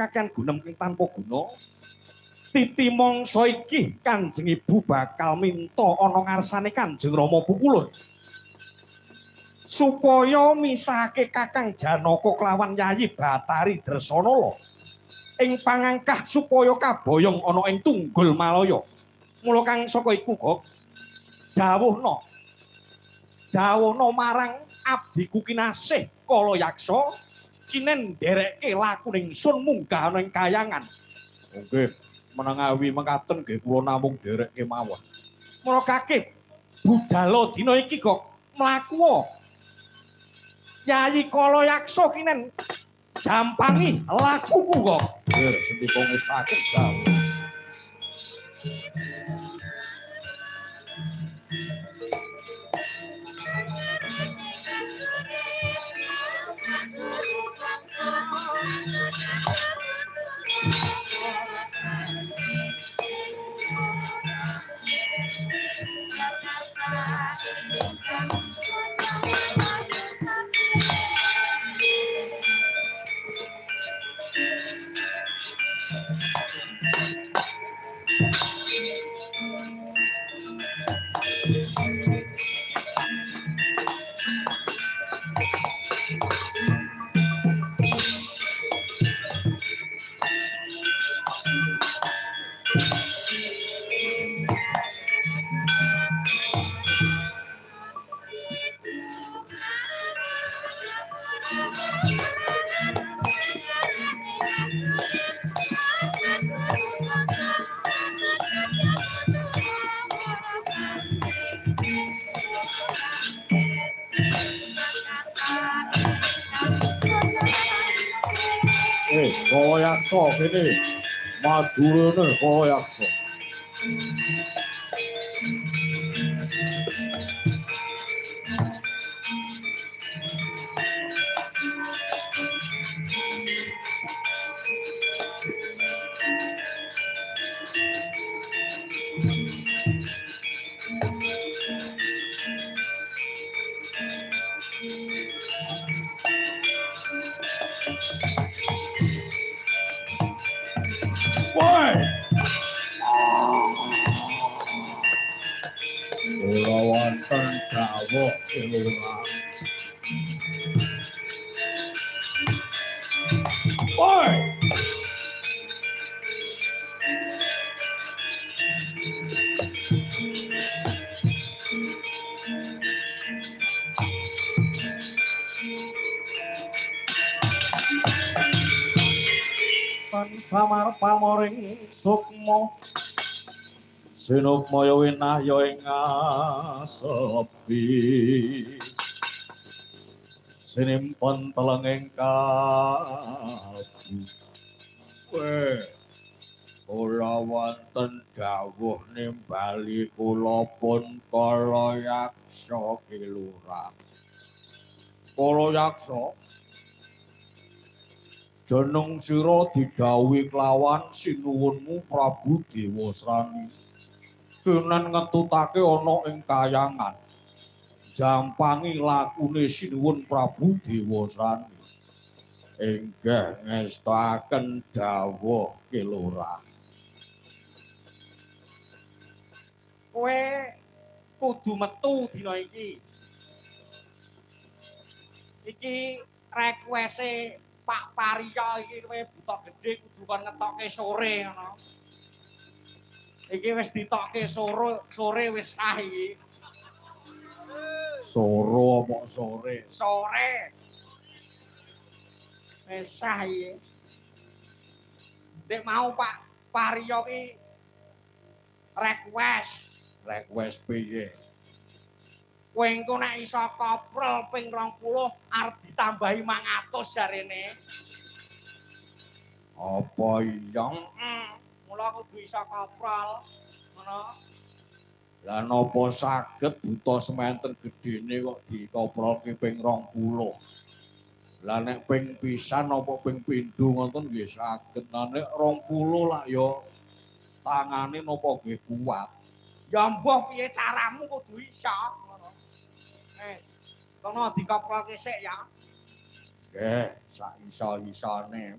kakan gunem ing tanpa guna. Titi mangsa iki Kanjeng Ibu bakal minta ana ngarsane Kanjeng Rama Pukulun. Supaya misahake Kakang Janaka kelawan Yayi Batari Dresanala ing pangangkah supaya kaboyong ana ing Tunggul Malaya. Mula kang saka iku kok dawuhna marang abdiku kinasih Kalayaksa kinen nderekke lakuning sun munggah ana ing kayangan. Nggih, menawi mekaten nggih kula namung nderekke mawon. Mula kakek budal dina iki kok mlaku. Yayi Kalayaksa kinen jampangi lakuku kok. Nggih, sendika ngestaken dawuh. Kalayaksa kene madurene Kalayaksa. Samar pamoring sukma sinukmaya winahya ing asepi sinimpen telenging kalbu kula wonten dawuh nimbali kula pun Kalayaksa Kilurah. Kalayaksa jeneng sira didhawuhi kelawan sinuwunmu Prabu Dewasrani. Kenen ngetutake ana ing kayangan. Jampangi lakune sinuwun Prabu Dewasrani. Inggih ngestaken dawuh Kilurah. Kowe kudu metu dina iki. Iki requeste Pak Pariya iki kowe buta gedhe kudu kon ngetokke sore ngono. Iki wis ditokke sore wis sah iki. Soro apa sore? Sore. Wis sah iki. Nek mau Pak Pariya ki request piye? Kowe engko nek iso koprol ping 20 arep ditambahi 500 jarene. Apa iya? Mula kudu iso koprol. Ngono. Lah napa saged buta sementen gedene kok dikoprolke ping 20? Lah nek ping pisan apa ping pindho ngoten nggih saged. Lah nek 20 lak ya tangane napa nggih kuat. Ya mbah piye caramu kudu iso. Kono dikoprolke sik ya. Nggih, sak iso-isone.